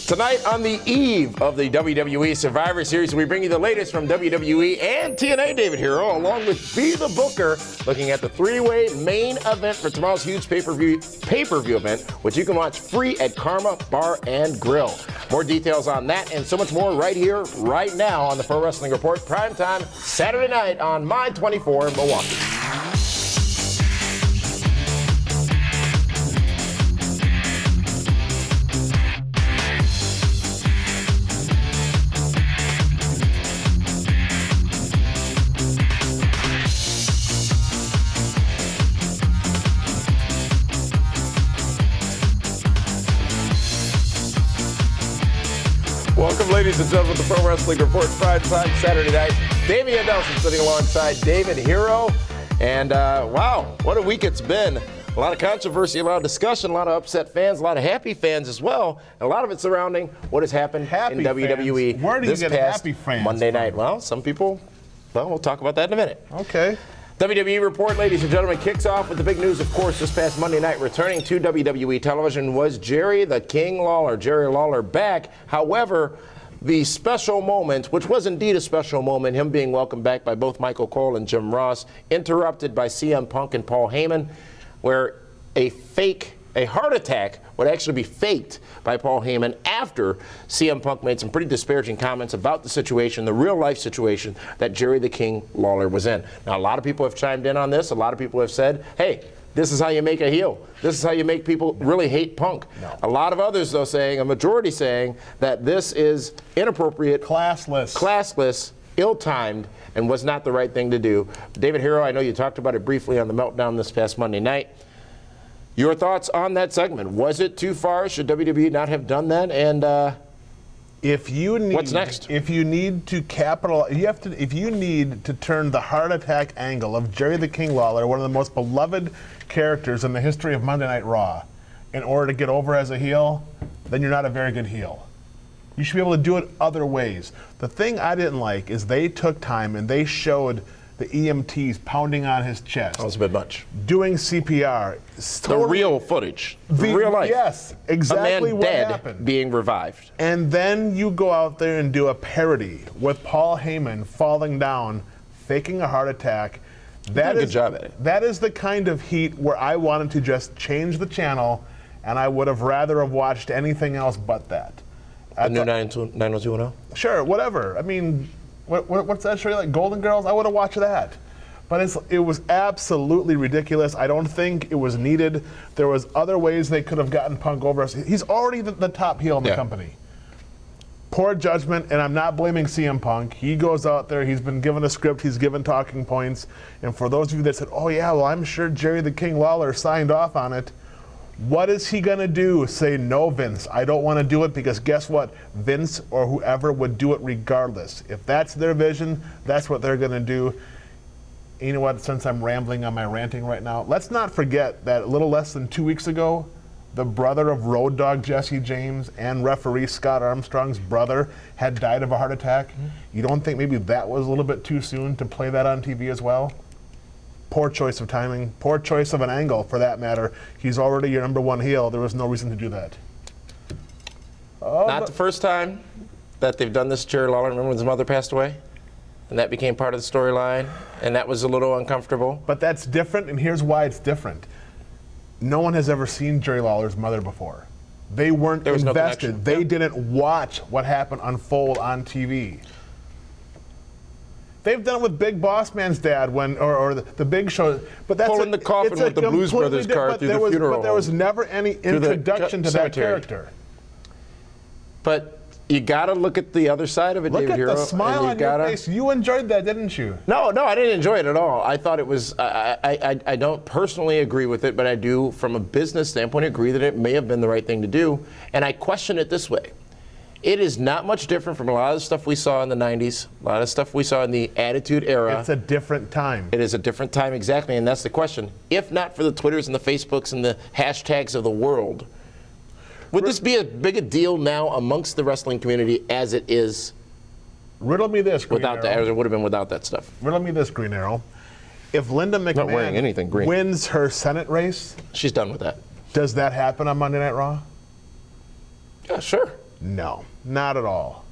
Tonight, on the eve of the WWE Survivor Series, we bring you the latest from WWE and TNA, David Hero, along with Be the Booker, looking at the three-way main event for tomorrow's huge pay-per-view event, which you can watch free at Karma Bar and Grill. More details on that and so much more right here, right now on the Pro Wrestling Report, primetime Saturday night on My 24 in Milwaukee. Welcome, ladies and gentlemen, to the Pro Wrestling Report, primetime Saturday night. Damian Nelson sitting alongside David Hero. And wow, what a week it's been. A lot of controversy, a lot of discussion, a lot of upset fans, a lot of happy fans as well. And a lot of it surrounding what has happened in WWE Where do you this get past happy fans Monday from? night. Well, some people, well, we'll talk about that in a minute. Okay. WWE Report, ladies and gentlemen, kicks off with the big news, of course, this past Monday night. Returning to WWE television was Jerry the King Lawler. Jerry Lawler back. However, the special moment, which was indeed a special moment, him being welcomed back by both Michael Cole and Jim Ross, interrupted by CM Punk and Paul Heyman, where a heart attack would actually be faked by Paul Heyman after CM Punk made some pretty disparaging comments about the situation, the real life situation that Jerry the King Lawler was in. Now, a lot of people have chimed in on this. A lot of people have said, hey, this is how you make a heel. This is how you make people really hate Punk. No. A lot of others, though, saying, a majority saying, that this is inappropriate, classless, ill-timed, and was not the right thing to do. David Hero, I know you talked about it briefly on the Meltdown this past Monday night. Your thoughts on that segment? Was it too far? Should WWE not have done that? And what's next? If you need to if you need to turn the heart attack angle of Jerry the King Lawler, one of the most beloved characters in the history of Monday Night Raw, in order to get over as a heel, then you're not a very good heel. You should be able to do it other ways. The thing I didn't like is they took time and they showed the EMTs pounding on his chest. That was a bit much. Doing CPR. The real footage. The real life. Yes, exactly a man what dead happened. Being revived. And then you go out there and do a parody with Paul Heyman falling down, faking a heart attack. That is a good job at it. That is the kind of heat where I wanted to just change the channel, and I would have rather have watched anything else but that. A new 90210? Sure, whatever. I mean, what's that show like? Golden Girls? I would have watched that. But it was absolutely ridiculous. I don't think it was needed. There was other ways they could have gotten Punk over. He's already the top heel in the company. Poor judgment, and I'm not blaming CM Punk. He goes out there, he's been given a script, he's given talking points. And for those of you that said, oh yeah, well I'm sure Jerry the King Lawler signed off on it. What is he going to do? Say, no, Vince, I don't want to do it, because guess what? Vince or whoever would do it regardless. If that's their vision, that's what they're going to do. And you know what? Since I'm rambling on my ranting right now, let's not forget that a little less than 2 weeks ago, the brother of Road Dogg Jesse James and referee Scott Armstrong's brother had died of a heart attack. Mm-hmm. You don't think maybe that was a little bit too soon to play that on TV as well? Poor choice of timing, poor choice of an angle for that matter. He's already your number one heel. There was no reason to do that. Not the first time that they've done this to Jerry Lawler. Remember when his mother passed away? And that became part of the storyline, and that was a little uncomfortable. But that's different, and here's why it's different. No one has ever seen Jerry Lawler's mother before. They weren't invested. No they didn't watch what happened unfold on TV. They've done it with Big Boss Man's dad or the Big Show, but that's pulling the coffin with the Blues Brothers car through the funeral. But there was never any introduction to that character. But you got to look at the other side of it, David Hero. Look at the smile on your face. You enjoyed that, didn't you? No, I didn't enjoy it at all. I thought it was. I don't personally agree with it, but I do, from a business standpoint, agree that it may have been the right thing to do. And I question it this way. It is not much different from a lot of the stuff we saw in the 90s, a lot of stuff we saw in the Attitude Era. It's a different time. It is a different time, exactly, and that's the question. If not for the Twitters and the Facebooks and the hashtags of the world, would this be as big a deal now amongst the wrestling community as it is? Riddle me this, Green Arrow. As it would have been without that stuff. Riddle me this, Green Arrow. If Linda Not wearing anything green. McMahon wins her Senate race, she's done with that. does that happen on Monday Night Raw? Yeah, sure. No, not at all.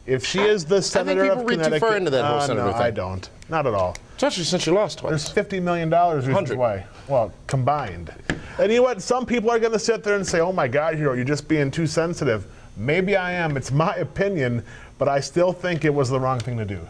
If she is the senator people of read too Connecticut, far into that whole senator no, thing. I don't. Not at all. Especially since you lost twice. There's $50 million reasons 100. why. Well, combined. And you know what? Some people are going to sit there and say, oh my God, Hero, you're just being too sensitive. Maybe I am. It's my opinion, but I still think it was the wrong thing to do.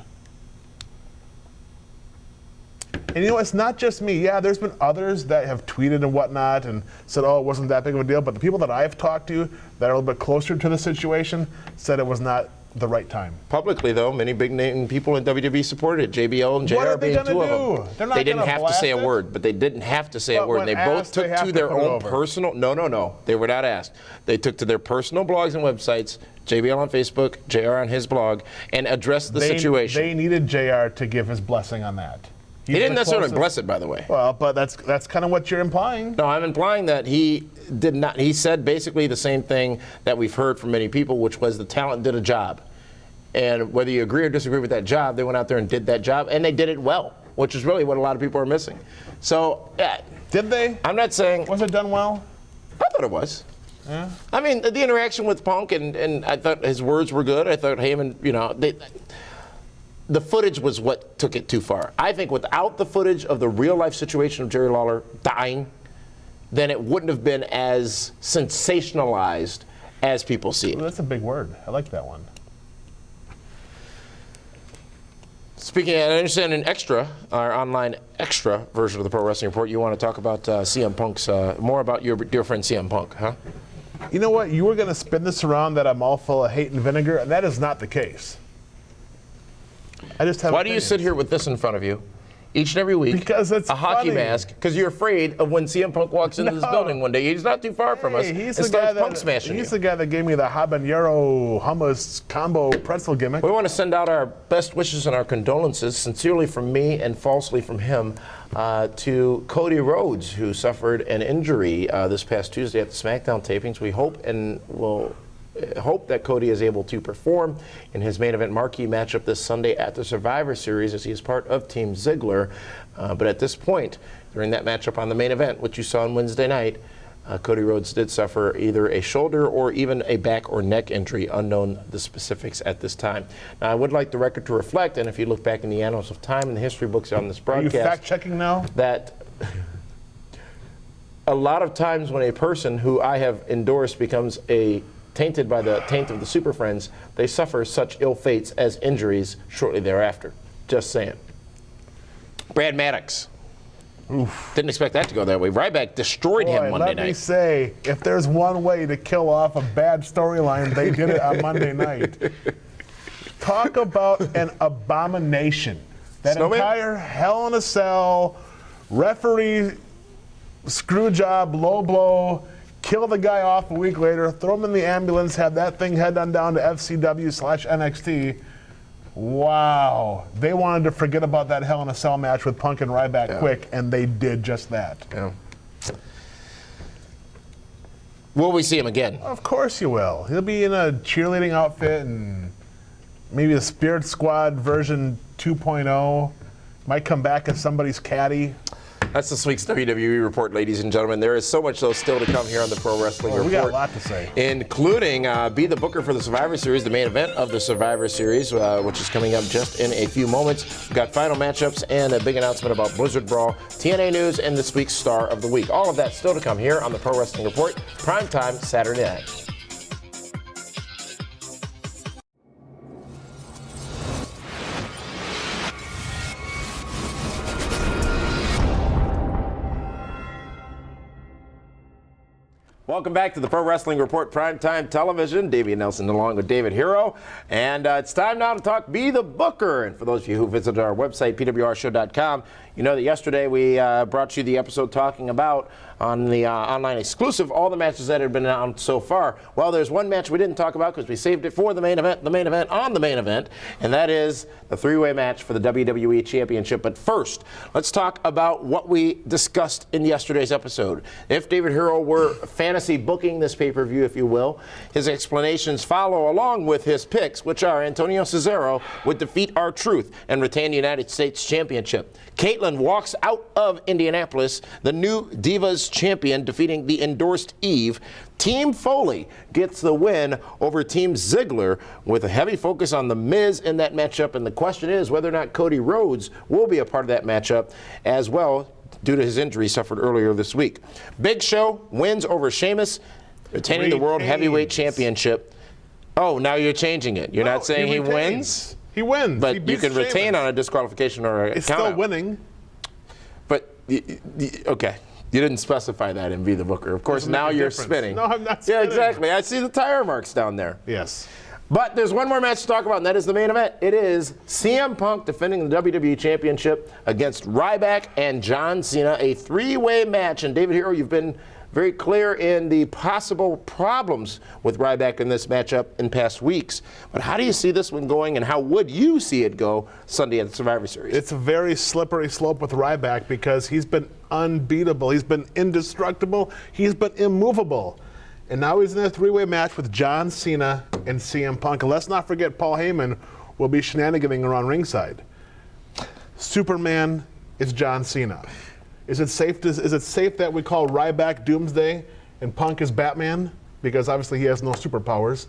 And you know, it's not just me. Yeah, there's been others that have tweeted and whatnot and said, oh, it wasn't that big of a deal. But the people that I've talked to that are a little bit closer to the situation said it was not the right time. Publicly, though, many big-name people in WWE supported it. JBL and JR What are they being gonna two of do? them. They're not They didn't gonna have to blast say a it? word, but they didn't have to say a But word. when And they both asked, they took have to to their put it own over. personal. No. They were not asked. They took to their personal blogs and websites. JBL on Facebook, JR on his blog, and addressed the situation. They needed JR to give his blessing on that. He didn't the necessarily closest- bless it, by the way. Well, but that's kind of what you're implying. No, I'm implying that he did not. He said basically the same thing that we've heard from many people, which was the talent did a job. And whether you agree or disagree with that job, they went out there and did that job, and they did it well, which is really what a lot of people are missing. So, yeah, Did they? I'm not saying. Was it done well? I thought it was. Yeah. I mean, the interaction with Punk, and I thought his words were good. I thought Heyman, the footage was what took it too far. I think without the footage of the real-life situation of Jerry Lawler dying, then it wouldn't have been as sensationalized as people see it. Well, that's a big word. I like that one. Speaking, I understand in extra, our online extra version of the Pro Wrestling Report, you want to talk about CM Punk's, more about your dear friend CM Punk, huh? You know what? You were going to spin this around that I'm all full of hate and vinegar, and that is not the case. I just have Why do you opinions. sit here with this in front of you each and every week? Because it's a hockey funny. mask. Because you're afraid of when CM Punk walks into this No. building one day. He's not too far from us. Hey, And he's the starts guy punk that smashing he's you. the guy that gave me the habanero hummus combo pretzel gimmick. We want to send out our best wishes and our condolences, sincerely from me and falsely from him, to Cody Rhodes, who suffered an injury this past Tuesday at the SmackDown tapings. We hope and will hope that Cody is able to perform in his main event marquee matchup this Sunday at the Survivor Series, as he is part of Team Ziggler. But at this point, during that matchup on the main event, which you saw on Wednesday night, Cody Rhodes did suffer either a shoulder or even a back or neck injury, unknown the specifics at this time. Now, I would like the record to reflect, and if you look back in the annals of time and the history books on this Are you broadcast, fact-checking now? that a lot of times when a person who I have endorsed becomes tainted by the taint of the Super Friends, they suffer such ill fates as injuries shortly thereafter. Just saying. Brad Maddox. Oof. Didn't expect that to go that way. Ryback destroyed him Monday let me night. say, if there's one way to kill off a bad storyline, they did it on Monday night. Talk about an abomination. That Snowman? entire Hell in a Cell, referee screw job, low blow, kill the guy off a week later, throw him in the ambulance, have that thing head on down to FCW/NXT. Wow. They wanted to forget about that Hell in a Cell match with Punk and Ryback quick, and they did just that. Yeah. Will we see him again? Of course you will. He'll be in a cheerleading outfit and maybe a Spirit Squad version 2.0. Might come back as somebody's caddy. That's this week's WWE Report, ladies and gentlemen. There is so much, though, still to come here on the Pro Wrestling Report. We got a lot to say. Including be the booker for the Survivor Series, the main event of the Survivor Series, which is coming up just in a few moments. We've got final matchups and a big announcement about Blizzard Brawl, TNA news, and this week's Star of the Week. All of that still to come here on the Pro Wrestling Report, primetime Saturday night. Welcome back to the Pro Wrestling Report Primetime Television. Damian Nelson along with David Hero. And it's time now to talk Be the Booker. And for those of you who visited our website, pwrshow.com, you know that yesterday we brought you the episode talking about on the online exclusive all the matches that had been announced so far. Well, there's one match we didn't talk about because we saved it for the main event on the main event, and that is the three-way match for the WWE Championship. But first, let's talk about what we discussed in yesterday's episode. If David Hero were fantasy booking this pay-per-view, if you will, his explanations follow along with his picks, which are Antonio Cesaro would defeat R-Truth and retain the United States Championship. Caitlyn Strickland walks out of Indianapolis, the new Divas champion, defeating the endorsed Eve. Team Foley gets the win over Team Ziggler with a heavy focus on The Miz in that matchup. And the question is whether or not Cody Rhodes will be a part of that matchup as well, due to his injury suffered earlier this week. Big Show wins over Sheamus, retaining the World Heavyweight Championship. Oh, now you're changing it. You're not saying he wins? He wins. But you can retain on a disqualification or a It's count still out. winning. But, okay. You didn't specify that in Be the Booker. Of course, now you're spinning. No, I'm not spinning. Yeah, exactly. I see the tire marks down there. Yes. But there's one more match to talk about, and that is the main event. It is CM Punk defending the WWE Championship against Ryback and John Cena, a three-way match. And David Hero, you've been very clear in the possible problems with Ryback in this matchup in past weeks. But how do you see this one going, and how would you see it go Sunday at the Survivor Series? It's a very slippery slope with Ryback because he's been unbeatable. He's been indestructible. He's been immovable. And now he's in a three-way match with John Cena and CM Punk. And let's not forget Paul Heyman will be shenaniganing around ringside. Superman is John Cena. Is it safe that we call Ryback Doomsday and Punk is Batman? Because obviously he has no superpowers.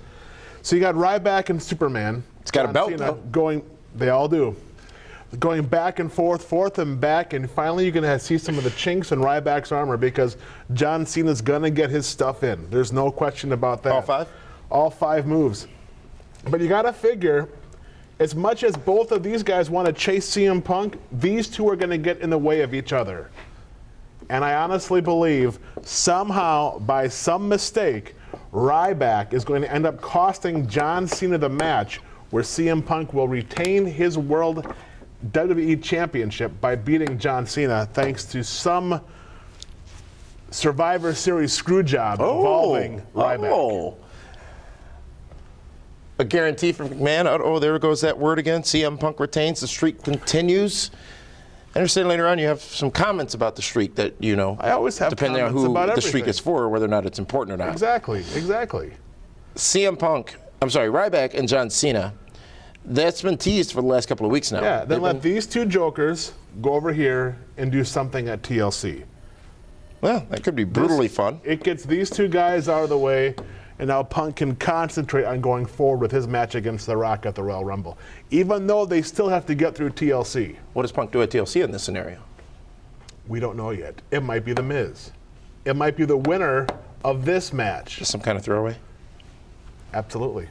So you got Ryback and Superman. It's got a belt, Cena though. going, they all do. Going back and forth and back, and finally you're going to see some of the chinks in Ryback's armor because John Cena's going to get his stuff in. There's no question about that. All five? All five moves. But you got to figure, as much as both of these guys want to chase CM Punk, these two are going to get in the way of each other. And I honestly believe somehow, by some mistake, Ryback is going to end up costing John Cena the match where CM Punk will retain his World WWE Championship by beating John Cena thanks to some Survivor Series screw job involving Ryback. Oh. A guarantee from McMahon. Oh, there goes that word again. CM Punk retains. The streak continues. I understand later on you have some comments about the streak that, you know, I always have depending on comments who about the streak everything. is for or whether or not it's important or not. Exactly. Ryback and John Cena, that's been teased for the last couple of weeks now. Yeah, then let these two jokers go over here and do something at TLC. Well, that could be brutally fun. It gets these two guys out of the way, and now Punk can concentrate on going forward with his match against The Rock at the Royal Rumble, even though they still have to get through TLC. What does Punk do at TLC in this scenario? We don't know yet. It might be The Miz. It might be the winner of this match. Just some kind of throwaway? Absolutely.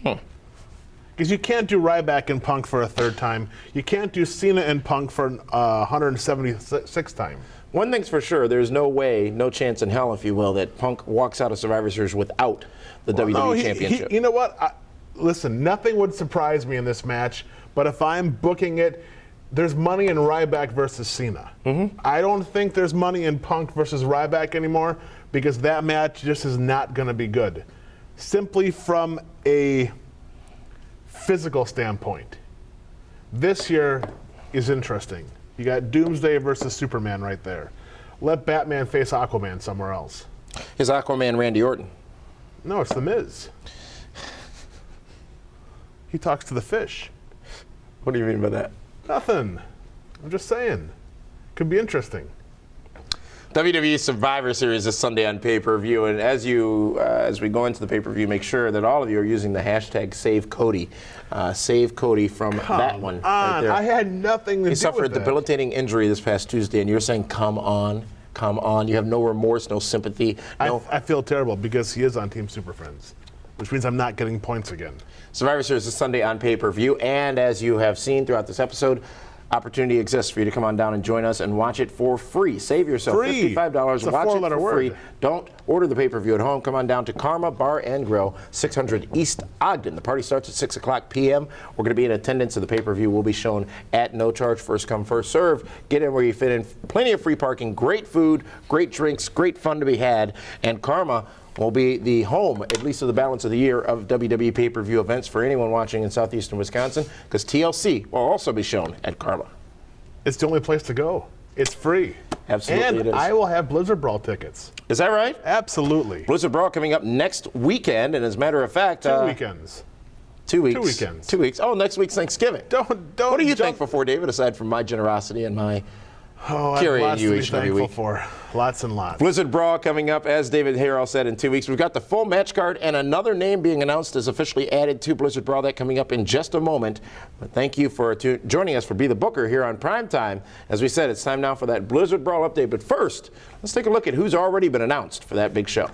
Because you can't do Ryback and Punk for a third time. You can't do Cena and Punk for 176th time. One thing's for sure, there's no way, no chance in hell, if you will, that Punk walks out of Survivor Series without the WWE Championship. You know what? Listen, nothing would surprise me in this match, but if I'm booking it, there's money in Ryback versus Cena. I don't think there's money in Punk versus Ryback anymore because that match just is not going to be good. Simply from a physical standpoint. This year is interesting. You got Doomsday versus Superman right there. Let Batman face Aquaman somewhere else. Is Aquaman Randy Orton? No, it's The Miz. He talks to the fish. What do you mean by that? Nothing. I'm just saying. Could be interesting. WWE Survivor Series this Sunday on pay-per-view, and as we go into the pay-per-view, make sure that all of you are using the hashtag Save Cody. Save Cody from that one right there. I had nothing to do with He suffered a that. debilitating injury this past Tuesday, and you're saying, come on. You have no remorse, no sympathy. No. I feel terrible because he is on Team Super Friends, which means I'm not getting points again. Survivor Series this Sunday on pay-per-view, and as you have seen throughout this episode, opportunity exists for you to come on down and join us and watch it for free. Save yourself Free. $55. It's a Watch it four-letter for free. word. Don't order the pay-per-view at home. Come on down to Karma Bar and Grill, 600 East Ogden. The party starts at 6 o'clock p.m. We're going to be in attendance, so the pay-per-view will be shown at no charge. First come, first serve. Get in where you fit in. Plenty of free parking, great food, great drinks, great fun to be had. And Karma will be the home, at least of the balance of the year, of WWE pay-per-view events for anyone watching in southeastern Wisconsin, because TLC will also be shown at Karma. It's the only place to go. It's free. Absolutely and it is. I will have Blizzard Brawl tickets. Is that right? Absolutely. Blizzard Brawl coming up next weekend, and as a matter of fact, 2 weekends. 2 weeks. 2 weekends. 2 weeks. Oh, next week's Thanksgiving. Don't What are you jump- thankful for, David, aside from my generosity and my Oh, I have carrying lots you to be each and every thankful week? for. Lots and lots. Blizzard Brawl coming up, as David Harrell said, in 2 weeks. We've got the full match card and another name being announced is officially added to Blizzard Brawl. That coming up in just a moment. But thank you for joining us for Be the Booker here on Primetime. As we said, it's time now for that Blizzard Brawl update. But first, let's take a look at who's already been announced for that big show.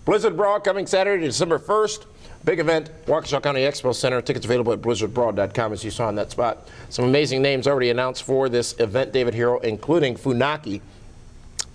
Blizzard Brawl coming Saturday, December 1st. Big event, Waukesha County Expo Center. Tickets available at blizzardbrawl.com, as you saw in that spot. Some amazing names already announced for this event, David Hero, including Funaki,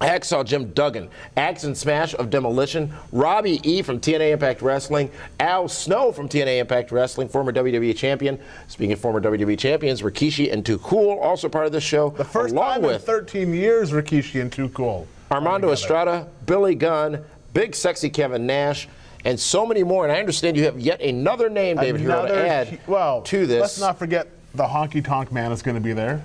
Hacksaw Jim Duggan, Axe and Smash of Demolition, Robbie E. from TNA Impact Wrestling, Al Snow from TNA Impact Wrestling, former WWE champion. Speaking of former WWE champions, Rikishi and Too Cool, also part of this show. The first along time with in 13 years, Rikishi and Too Cool. Armando Estrada, Billy Gunn, Big Sexy Kevin Nash, and so many more. And I understand you have yet another name, David, here to add to this. Let's not forget the Honky Tonk Man is going to be there.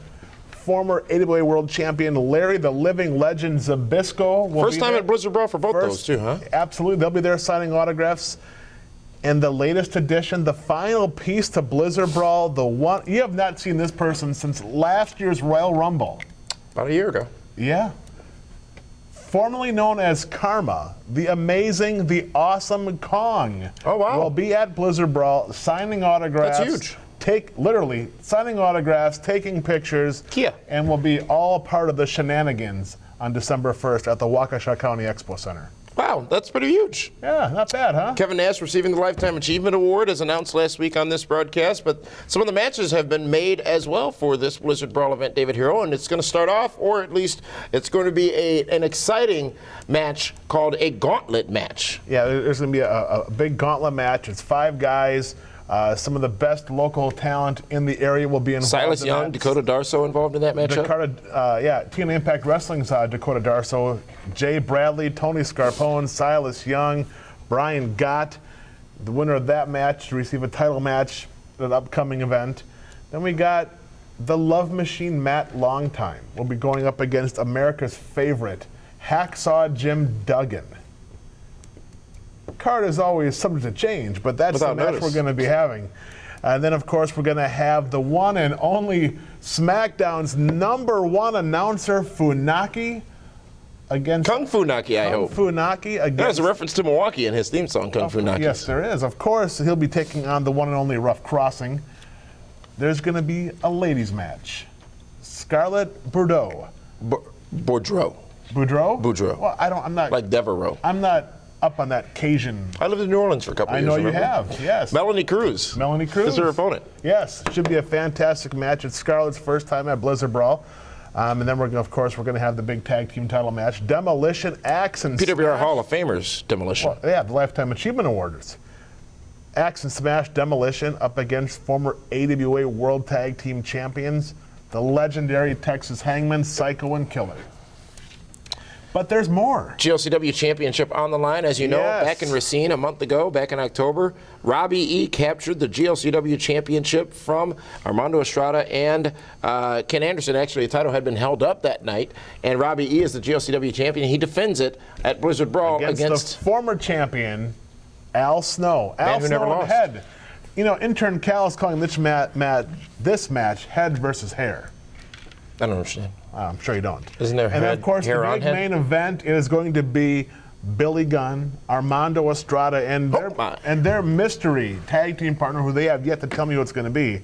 Former AWA World Champion Larry the Living Legend Zbyszko will First be time there. at Blizzard Brawl for both those two, huh? Absolutely. They'll be there signing autographs. And the latest edition, the final piece to Blizzard Brawl, the one you have not seen this person since last year's Royal Rumble. About a year ago. Yeah. Formerly known as Karma, the amazing, the awesome Kong. Oh, wow. Will be at Blizzard Brawl signing autographs. That's huge. Literally signing autographs, taking pictures. Kia. And will be all part of the shenanigans on December 1st at the Waukesha County Expo Center. Wow, that's pretty huge. Yeah, not bad, huh? Kevin Nash receiving the Lifetime Achievement Award, as announced last week on this broadcast, but some of the matches have been made as well for this Blizzard Brawl event, David Hero, and it's going to start off, or at least it's going to be an exciting match called a gauntlet match. Yeah, there's going to be a big gauntlet match. It's 5 guys. Some of the best local talent in the area will be involved. Silas in Young, that. Dakota Darso involved in that matchup? TNA Impact Wrestling's Dakota Darso, Jay Bradley, Tony Scarpone, Silas Young, Brian Gott, the winner of that match to receive a title match at an upcoming event. Then we got the Love Machine Matt Longtime. Will be going up against America's favorite, Hacksaw Jim Duggan. Card is always subject to change, but that's Without the match notice. we're going to be having. And then, of course, we're going to have the one and only SmackDown's #1 announcer, Funaki, against Kung Funaki, I hope. Funaki against. There's a reference to Milwaukee in his theme song, Kung Funaki. Yes, there is. Of course, he'll be taking on the one and only Rough Crossing. There's going to be a ladies' match. Scarlett Bordeaux. Boudreaux. Boudreaux? Boudreaux. Well, I'm not. Like Devereaux. I'm not up on that Cajun. I lived in New Orleans for a couple I years. know you remember? have. Yes. Melanie Cruz. Melanie Cruz. Is her opponent. Yes, should be a fantastic match. It's Scarlett's first time at Blizzard Brawl. And then, we're going to have the big tag team title match. Demolition, Axe, and PWR Smash. Hall of Famers Demolition. Well, yeah, the Lifetime Achievement Awards. Axe and Smash Demolition up against former AWA World Tag Team Champions, the legendary Texas Hangman, Psycho, and Killer. But there's more. GLCW Championship on the line, as you know, Yes. back in Racine a month ago, back in October. Robbie E. captured the GLCW Championship from Armando Estrada and Ken Anderson. Actually, the title had been held up that night, and Robbie E. is the GLCW champion. He defends it at Blizzard Brawl Against the former champion, Al Snow. Man Al who Snow never in lost. head. You know, intern Cal is calling this match head versus hair. I don't understand. I'm sure you don't. Isn't there And head- of course, hair the on big head? main event is going to be Billy Gunn, Armando Estrada, and their mystery tag team partner, who they have yet to tell me who it's going to be,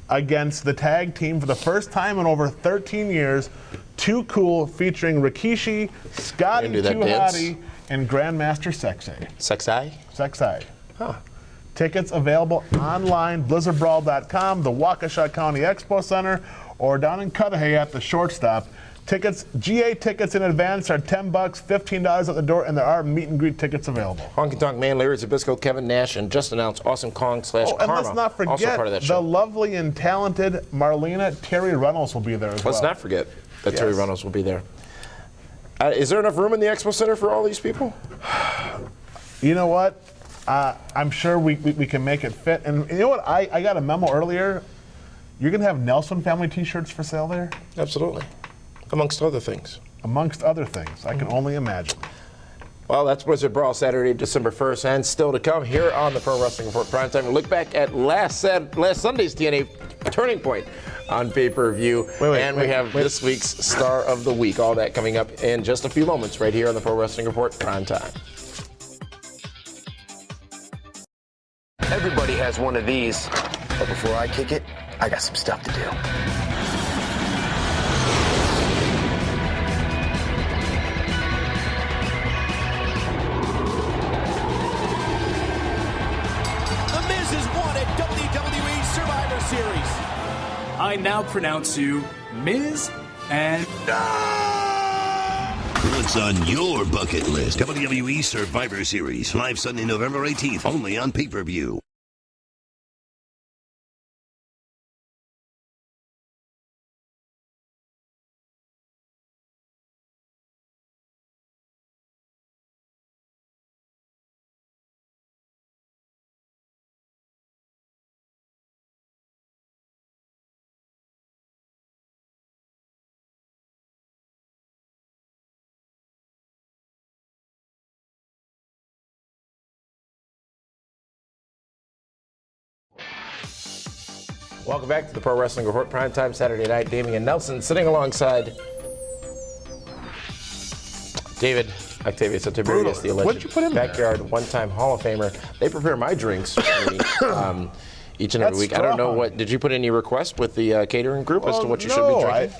against the tag team for the first time in over 13 years. Too Cool, featuring Rikishi, Scotty 2 Hotty, and Grandmaster Sexay. Sexay. Huh. Tickets available online, blizzardbrawl.com, the Waukesha County Expo Center, or down in Cudahy at the Shortstop. Tickets, GA tickets in advance are $10, $15 at the door, and there are meet and greet tickets available. Honky Tonk Man, Larry Zbyszko, Kevin Nash, and just announced Awesome Kong / Karma. And let's not forget also part of that the show. lovely and talented Marlena Terry Reynolds will be there as well. Let's not forget that Terry Reynolds will be there. Is there enough room in the Expo Center for all these people? You know what? I'm sure we can make it fit. And you know what? I got a memo earlier. You're going to have Nelson family T-shirts for sale there? Absolutely. Amongst other things. Amongst other things. I can only imagine. Well, that's Blizzard Brawl, Saturday, December 1st, and still to come here on the Pro Wrestling Report Primetime. We'll look back at last Sunday's TNA Turning Point on pay-per-view. And we have this week's Star of the Week. All that coming up in just a few moments right here on the Pro Wrestling Report Primetime. Everybody has one of these. But before I kick it, I got some stuff to do. WWE Survivor Series. I now pronounce you Ms. and What's on your bucket list? WWE Survivor Series, live Sunday, November 18th, only on pay-per-view. Welcome back to the Pro Wrestling Report Primetime Saturday night. Damian Nelson sitting alongside David Octavius Tiberius, the alleged backyard one-time Hall of Famer. They prepare my drinks for me each and every week. I don't know what, did you put any requests with the catering group as to what you should be drinking?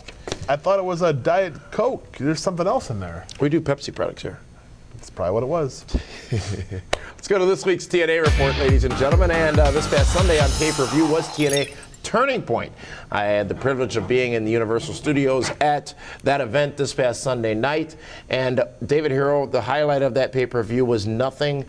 I thought it was a Diet Coke. There's something else in there. We do Pepsi products here. That's probably what it was. Let's go to this week's TNA report, ladies and gentlemen. And this past Sunday on pay-per-view was TNA Turning Point. I had the privilege of being in the Universal Studios at that event this past Sunday night. And David Hero, the highlight of that pay-per-view was nothing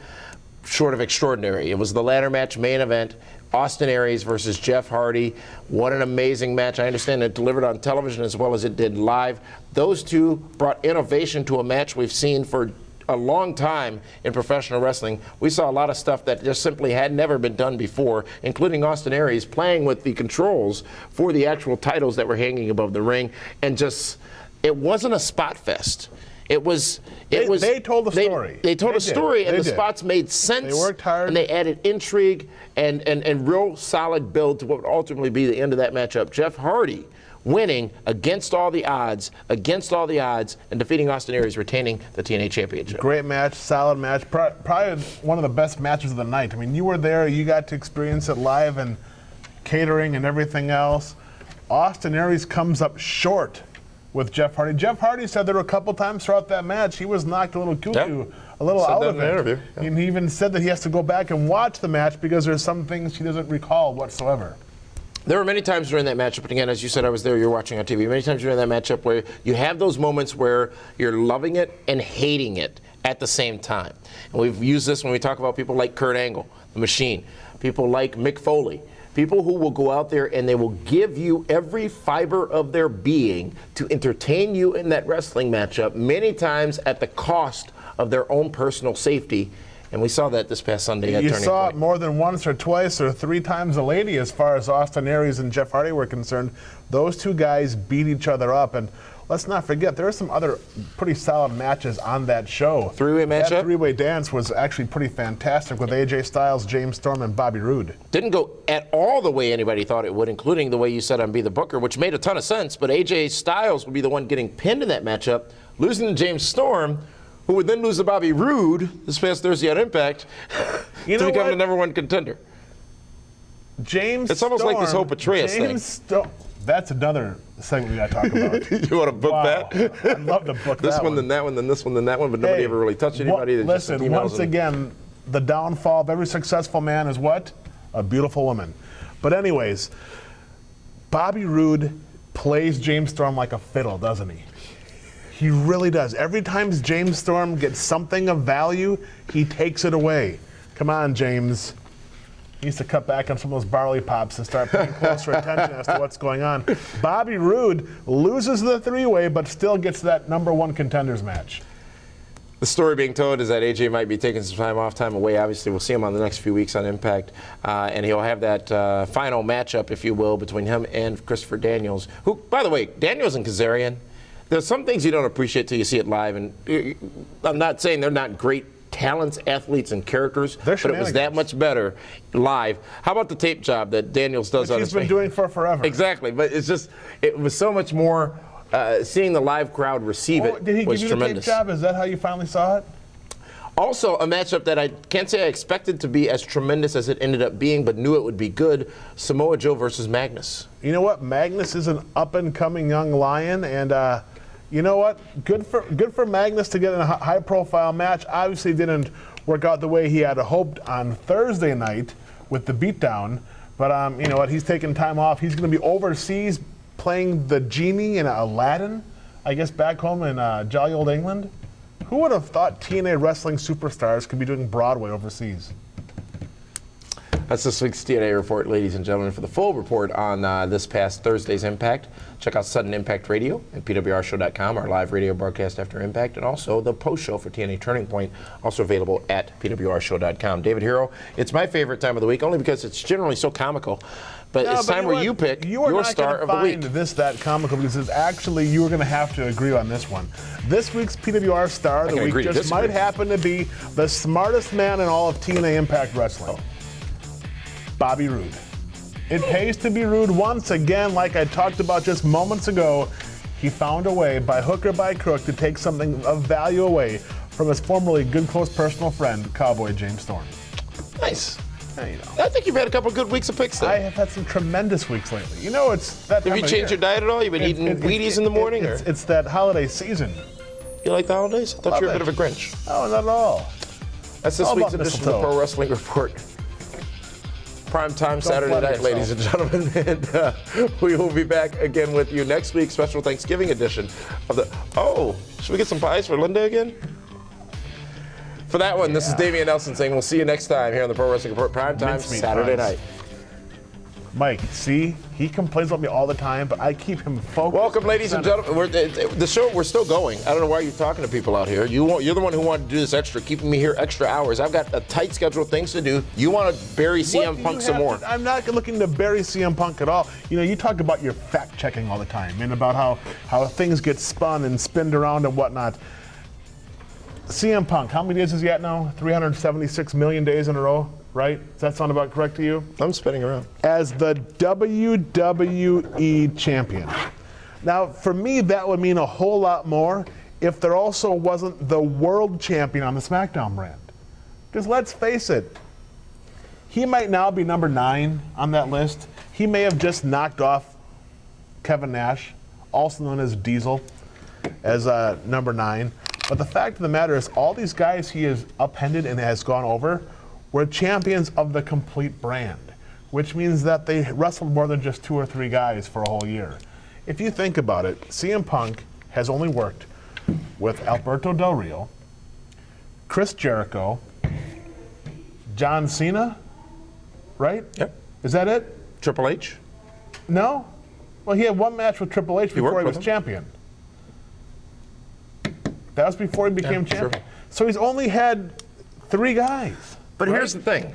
short of extraordinary. It was the ladder match main event, Austin Aries versus Jeff Hardy. What an amazing match. I understand it delivered on television as well as it did live. Those two brought innovation to a match we've seen for a long time in professional wrestling. We saw a lot of stuff that just simply had never been done before, including Austin Aries playing with the controls for the actual titles that were hanging above the ring. And just, it wasn't a spot fest. They told the story. They told a story, and the spots made sense. They worked hard. And they added intrigue and real solid build to what would ultimately be the end of that matchup. Jeff Hardy winning against all the odds, and defeating Austin Aries, retaining the TNA Championship. Great match, solid match, probably one of the best matches of the night. I mean, you were there, you got to experience it live and catering and everything else. Austin Aries comes up short with Jeff Hardy. Jeff Hardy said there were a couple times throughout that match he was knocked a little cuckoo, a little out of it. And he even said that he has to go back and watch the match because there's some things he doesn't recall whatsoever. There were many times during that matchup, and again, as you said, I was there, you're watching on TV, many times during that matchup where you have those moments where you're loving it and hating it at the same time. And we've used this when we talk about people like Kurt Angle, The Machine, people like Mick Foley, people who will go out there and they will give you every fiber of their being to entertain you in that wrestling matchup, many times at the cost of their own personal safety. And we saw that this past Sunday at Turning Point. You saw it more than once or twice or three times a lady as far as Austin Aries and Jeff Hardy were concerned. Those two guys beat each other up. And let's not forget, there are some other pretty solid matches on that show. Three-way matchup? That three-way dance was actually pretty fantastic with AJ Styles, James Storm, and Bobby Roode. Didn't go at all the way anybody thought it would, including the way you said on Be the Booker, which made a ton of sense. But AJ Styles would be the one getting pinned in that matchup, losing to James Storm, who would then lose to Bobby Roode this past Thursday on Impact You to know become what? the #1 contender. James It's almost like this whole Petraeus thing. That's another segment we got to talk about. You want to book Wow. that? I'd love to book This that one, then that one, then this one, then that one, but nobody ever really touched anybody. They just sent Listen, emails once and- again, the downfall of every successful man is what? A beautiful woman. But anyways, Bobby Roode plays James Storm like a fiddle, doesn't he? He really does. Every time James Storm gets something of value, he takes it away. Come on, James. He needs to cut back on some of those barley pops and start paying closer attention as to what's going on. Bobby Roode loses the three-way, but still gets that #1 contenders match. The story being told is that AJ might be taking some time away. Obviously, we'll see him on the next few weeks on Impact, and he'll have that final matchup, if you will, between him and Christopher Daniels, who, by the way, Daniels and Kazarian, there's some things you don't appreciate till you see it live, and I'm not saying they're not great talents, athletes, and characters, but it was that much better live. How about the tape job that Daniels does on his Which he's been doing for forever. Exactly, but it's just, it was so much more, seeing the live crowd receive it Did he was give you tremendous. the tape job? Is that how you finally saw it? Also, a matchup that I can't say I expected to be as tremendous as it ended up being, but knew it would be good, Samoa Joe versus Magnus. You know what? Magnus is an up-and-coming young lion, and you know what? Good for Magnus to get in a high-profile match. Obviously, didn't work out the way he had hoped on Thursday night with the beatdown. But you know what? He's taking time off. He's going to be overseas playing the genie in Aladdin, I guess, back home in jolly old England. Who would have thought TNA wrestling superstars could be doing Broadway overseas? That's this week's TNA report, ladies and gentlemen. For the full report on this past Thursday's Impact, check out Sudden Impact Radio and PWRshow.com, our live radio broadcast after Impact, and also the post show for TNA Turning Point, also available at PWRshow.com. David Hero, it's my favorite time of the week, only because it's generally so comical. But it's time where you pick your star of the week. This that comical because it's actually you are going to have to agree on this one. This week's PWR star of the week just might happen to be the smartest man in all of TNA Impact Wrestling. Bobby Roode. It pays to be rude once again, like I talked about just moments ago. He found a way, by hook or by crook, to take something of value away from his formerly good, close personal friend, Cowboy James Storm. Nice. Yeah, you know. I think you've had a couple of good weeks of picks there. I have had some tremendous weeks lately. You know, it's that time Have you of changed year. your diet at all? You've been eating Wheaties in the morning? or It's that holiday season. You like the holidays? I thought Love you were a it. bit of a Grinch. Oh, not at all. That's this All week's about edition of the mistletoe. Pro Wrestling Report. PrimeTime Saturday flatter night, ladies and gentlemen. And we will be back again with you next week. Special Thanksgiving edition of the... Oh, should we get some pies for Linda again? For that one, this is Damian Nelson saying we'll see you next time here on the Pro Wrestling Report. PrimeTime Mincemeat Saturday pies. night. Mike, see, he complains about me all the time, but I keep him focused. Welcome, ladies and gentlemen. The show, we're still going. I don't know why you're talking to people out here. You're the one who wanted to do this extra, keeping me here extra hours. I've got a tight schedule of things to do. You want to bury CM Punk some more. I'm not looking to bury CM Punk at all. You know, you talk about your fact checking all the time and about how things get spun and spinned around and whatnot. CM Punk, how many days is he at now? 376 million days in a row, right? Does that sound about correct to you? I'm spinning around. As the WWE champion. Now, for me, that would mean a whole lot more if there also wasn't the world champion on the SmackDown brand. Because let's face it, he might now be number 9 on that list. He may have just knocked off Kevin Nash, also known as Diesel, as number 9. But the fact of the matter is, all these guys he has upended and has gone over were champions of the complete brand, which means that they wrestled more than just 2 or 3 guys for a whole year. If you think about it, CM Punk has only worked with Alberto Del Rio, Chris Jericho, John Cena, right? Yep. Is that it? Triple H? No? Well, he had one match with Triple H before worked he was with him. champion. That was before he became champion. sure. So he's only had 3 guys. But here's the thing.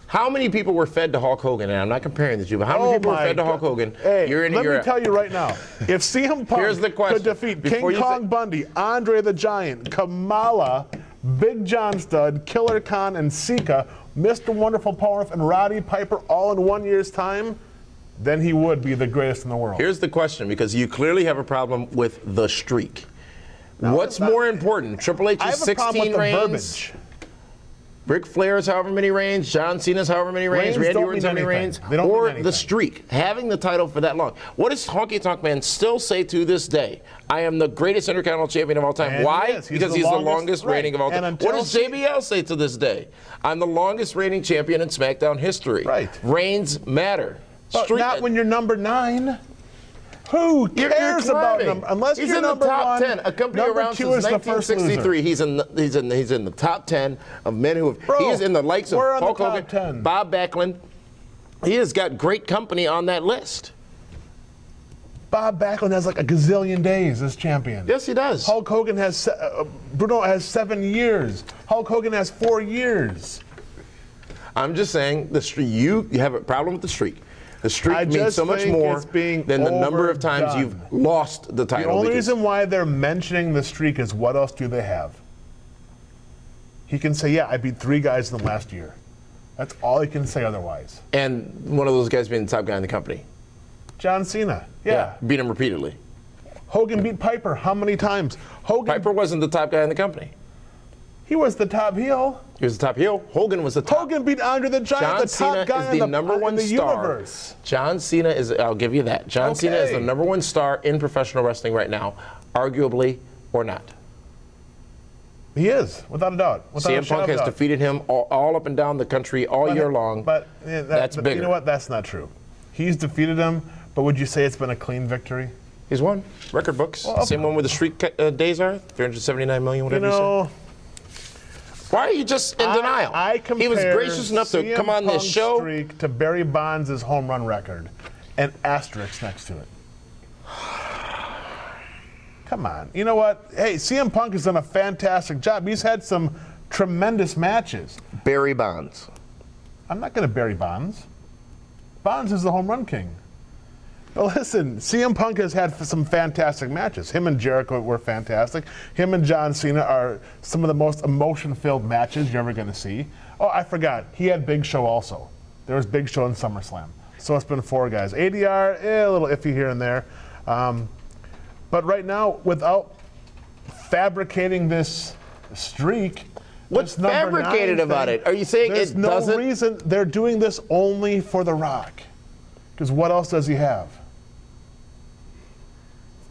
How many people were fed to Hulk Hogan? And I'm not comparing the two, but how many people were fed to Hulk Hogan? Hey, Year in and let year me out? tell you right now, if CM Here's the Punk question. could defeat Before King you Kong Bundy, Andre the Giant, Kamala, Big John Studd, Killer Khan, and Sika, Mr. Wonderful Powerhouse, and Roddy Piper all in 1 year's time, then he would be the greatest in the world. Here's the question, because you clearly have a problem with the streak. What's more important, Triple I H's have a problem 16 with the reigns, verbiage. Ric Flair's however many reigns, John Cena's however many reigns, Reigns Randy don't Orton's mean how many anything. reigns, They don't mean or anything. the streak, having the title for that long. What does Honky Tonk Man still say to this day? I am the greatest Intercontinental Champion of all time. And Why? he is. Because he's the longest right. reigning of all And time. until What does JBL say to this day? I'm the longest reigning champion in SmackDown history. Right. Reigns matter. But not when you're number 9. Who You're cares about climbing. number? Unless he's you're in the number top 1, 10. A company number around 2 since is the first 1963. He's in the top 10 of men who have. Bro, he is in the likes of we're on the Hulk top Hogan, 10. Bob Backlund. He has got great company on that list. Bob Backlund has like a gazillion days as champion. Yes, he does. Hulk Hogan has, Bruno has 7 years. Hulk Hogan has 4 years. I'm just saying the streak. You have a problem with the streak. The streak I means just so much think more it's being than the number of times overdone. you've lost the The title. only because- reason why they're mentioning the streak is what else do they have? He can say, yeah, I beat 3 guys in the last year. That's all he can say otherwise. and one of those guys being the top guy in the company. John Cena, yeah. Beat him repeatedly. Hogan beat Piper how many times? Hogan, Piper wasn't the top guy in the company. he was the top heel. He was the top heel. Hogan was the top. Hogan beat Andre the Giant, John the top Cena guy is in the number one in the star. universe. John Cena is, I'll give you that. John Cena is the Okay. number one star in professional wrestling right now, arguably or not. He is, without a doubt. Without a CM shadow Punk of has doubt. defeated him all up and down the country all year long. But That's but bigger. You know what? That's not true. He's defeated him, but would you say it's been a clean victory? He's won. Record books. Well, Same one where the streak days are. 379 million, You whatever you know, said. Why are you just in denial? I compare He was gracious enough to CM come on this Punk's show. streak to Barry Bonds' home run record, and asterisk next to it. Come on. You know what? Hey, CM Punk has done a fantastic job. He's had some tremendous matches. Barry Bonds. I'm not going to bury Bonds. Bonds is the home run king. Well, listen, CM Punk has had some fantastic matches. Him and Jericho were fantastic. Him and John Cena are some of the most emotion-filled matches you're ever going to see. Oh, I forgot. He had Big Show also. There was Big Show in SummerSlam. So it's been 4 guys. ADR, a little iffy here and there. But right now, without fabricating this streak, What's this number 9 fabricated about thing, it? Are you saying there's it no doesn't? reason they're doing this only for The Rock. Because what else does he have?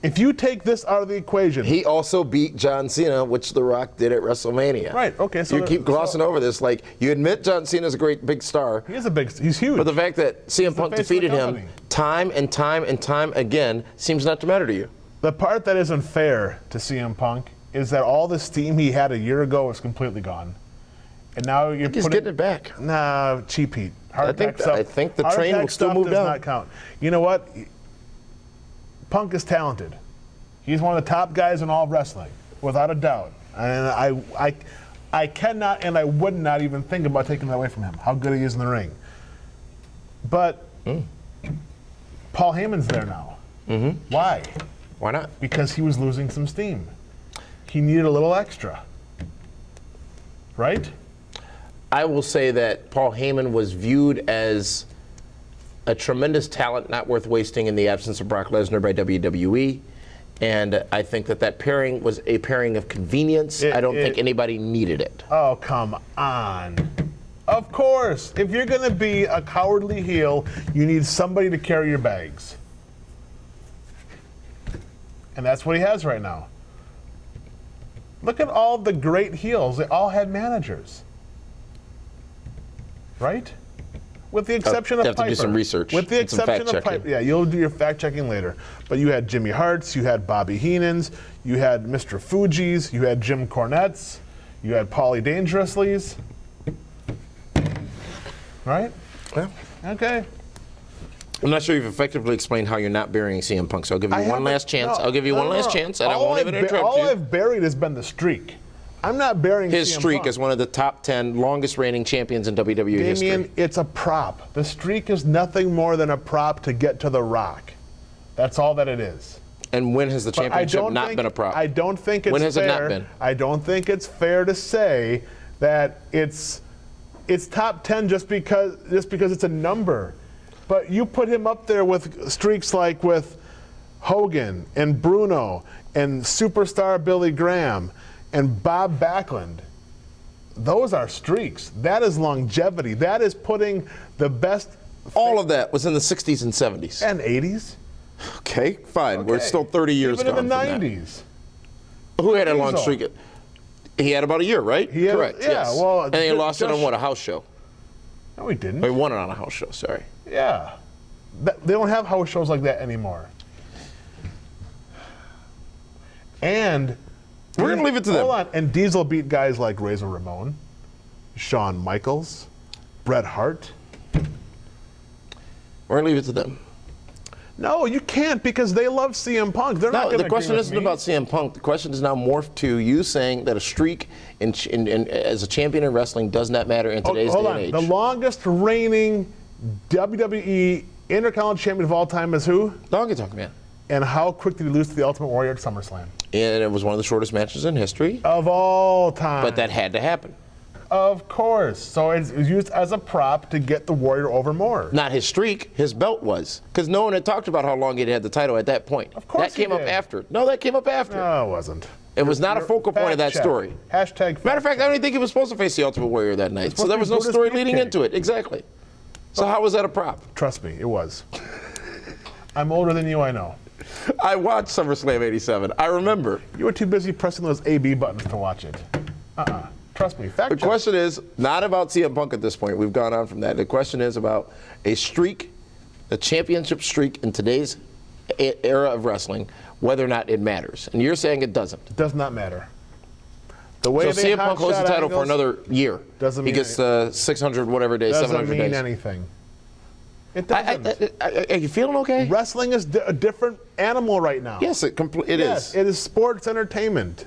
If you take this out of the equation, He also beat John Cena, which The Rock did at WrestleMania. Right, okay, so you the- keep glossing over this. Like, you admit John Cena's a great big star, he's huge. but the fact that CM Punk face of the defeated him company. time and time and time again seems not to matter to you. The part that isn't fair to CM Punk is that all the steam he had a year ago is completely gone. And now you're He's putting... getting it back. Nah, cheap heat. I think the heart train attack will still stuff move does down. not count. You know what? Punk is talented. He's one of the top guys in all of wrestling, without a doubt. And I cannot and I would not even think about taking that away from him, how good he is in the ring. But Paul Heyman's there now. Why? Why not? Because he was losing some steam. He needed a little extra. Right? I will say that Paul Heyman was viewed as a tremendous talent not worth wasting in the absence of Brock Lesnar by WWE. And I think that pairing was a pairing of convenience. I don't think anybody needed it. Oh, come on. Of course. If you're going to be a cowardly heel, you need somebody to carry your bags. And that's what he has right now. Look at all the great heels. They all had managers. Right? With the exception of have to do Piper. some research With the and some exception of fact-checking. Piper. Yeah, you'll do your fact checking later. But you had Jimmy Hart's, you had Bobby Heenan's, you had Mr. Fuji's, you had Jim Cornette's, you had Paulie Dangerously's. Right? Yeah. Okay. I'm not sure you've effectively explained how you're not burying CM Punk, so I'll give you one haven't- last chance. no, I'll give you no, one no, last no. chance, and I All won't even I've interrupt all you. I've buried has been the streak. I'm not burying His CM streak Punk. is one of the top 10 longest reigning champions in WWE history. Damien, it's a prop. The streak is nothing more than a prop to get to The Rock. That's all that it is. And when has the But championship not been a prop? I don't think it's When has fair. it not been? I don't think it's fair to say that it's top 10 just because it's a number. But you put him up there with streaks like with Hogan and Bruno and superstar Billy Graham and Bob Backlund. Those are streaks. That is longevity. That is putting the best. All of that was in the 60s and 70s. And 80s. Okay, fine. Okay. We're still 30 years Even gone in the from that. 90s. Who had a long Diesel. streak? He had about a year, right? He had- Correct. yeah, yes. well, and he lost it on just- what, a house show? No, he didn't. He won it on a house show. Sorry. Yeah. They don't have house shows like that anymore. And We're gonna leave it to them. Hold on. And Diesel beat guys like Razor Ramon, Shawn Michaels, Bret Hart. We're gonna leave it to them. No, you can't because they love CM Punk. They're not No, going to the question agree with isn't me. about CM Punk. The question is now morphed to you saying that a streak as a champion in wrestling does not matter in today's Hold day on. and age. The longest reigning WWE Intercontinental Champion of all time is who? Donkey Talk Man. And how quick did he lose to the Ultimate Warrior at SummerSlam? And it was one of the shortest matches in history, Of all time. but that had to happen. Of course. So it's used as a prop to get the Warrior over more. Not his streak, his belt was. Because no one had talked about how long he'd had the title at that point. Of course That came he up did. after. No, that came up after. No, it wasn't. It was not a focal point of that Fact check. story. Hashtag Matter of fact, I don't even think he was supposed to face the Ultimate Warrior that night. So supposed there to was be no Buddha's story leading beefcake. into it. Exactly. So how was that a prop? Trust me, it was. I'm older than you, I know. I watched SummerSlam 87. I remember. You were too busy pressing those AB buttons to watch it. Trust me. Fact The check. question is not about CM Punk at this point. We've gone on from that. The question is about a streak, a championship streak in today's era of wrestling, whether or not it matters. And you're saying it doesn't. It does not matter. The way So they CM Punk holds the hotshot title for angles another year. doesn't He mean gets 600 whatever days, doesn't 700 mean days. anything. It doesn't. Are you feeling okay? Wrestling is a different animal right now. Yes, it Yes, is. it is sports entertainment.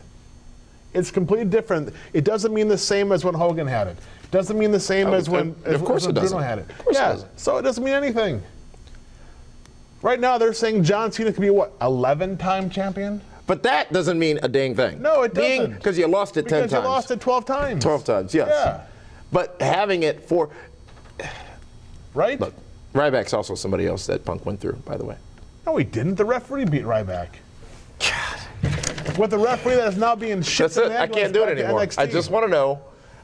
It's completely different. It doesn't mean the same as when Hogan had it. It doesn't mean the same as when, of course when it doesn't. Bruno had it. Of course it yeah, doesn't. so it doesn't mean anything. Right now, they're saying John Cena could be what, 11-time champion? But that doesn't mean a dang thing. No, it doesn't. Because you lost it 10 Because times. you lost it 12 times. 12 times, yes. Yeah. But having it for... Right? Look, Ryback's also somebody else that Punk went through, by the way. No, he didn't. The referee beat Ryback. God. With the referee that is now being shipped That's it. in the I can't do it anymore. I just want to know.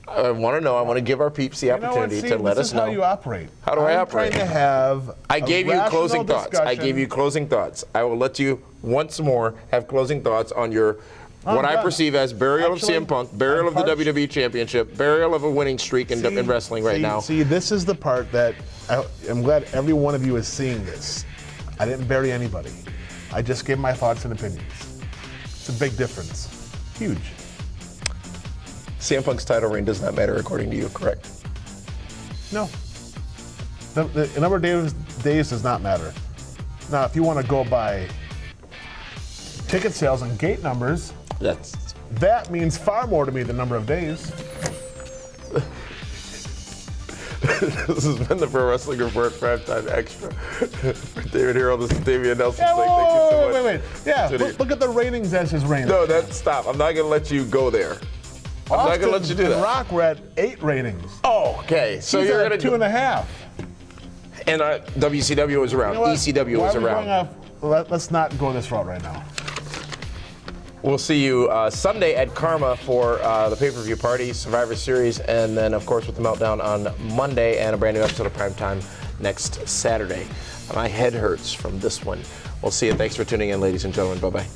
I want to give our peeps the opportunity to let us know. This is how you operate. How do I I'm operate? trying to have I a gave you rational closing thoughts. I discussion. gave you closing thoughts. I will let you once more have closing thoughts on your what I done. perceive as burial Actually, of CM Punk, burial I'm of the parched. WWE Championship, burial of a winning streak in wrestling right now. See, this is the part that I'm glad every one of you is seeing this. I didn't bury anybody. I just gave my thoughts and opinions. It's a big difference. Huge. CM Punk's title reign does not matter according to you, correct? No. The number of days does not matter. Now, if you want to go by ticket sales and gate numbers, that means far more to me than number of days. This has been the Pro Wrestling Report Primetime Extra. For David Hero, this is Damian Nelson. Yeah, saying thank you so much. wait. Yeah, to the- look at the ratings as his reign. No, stop. I'm not going to let you go there. I'm not going to let you do and that. Rock were at 8 ratings. Oh, okay. So He's you're at going to 2.5. And WCW was around. You know what? ECW Why was are we around. going off? Let's not go this route right now. We'll see you Sunday at Karma for the pay-per-view party, Survivor Series, and then, of course, with the Meltdown on Monday and a brand new episode of Primetime next Saturday. My head hurts from this one. We'll see you. Thanks for tuning in, ladies and gentlemen. Bye-bye.